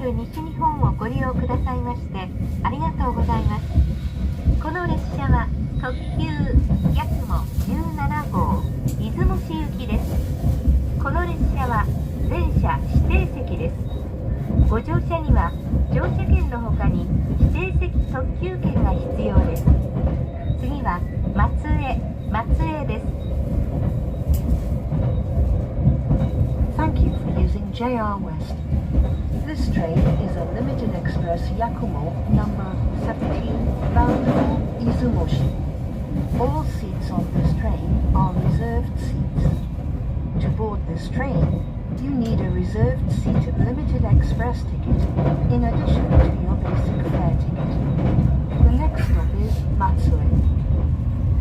JR 西日本をご利用くださいましてありがとうございます。この列車は特急やくも17号出雲市行きです。この列車は全車指定席です。ご乗車には乗車券の他に指定席特急券が必要です。次は松江です。 Thank you for using JR West. This train is a limited express Yakumo number 17 bound for Izumoshi. All seats on this train are reserved seats. To board this train, you need a reserved seat limited express ticket in addition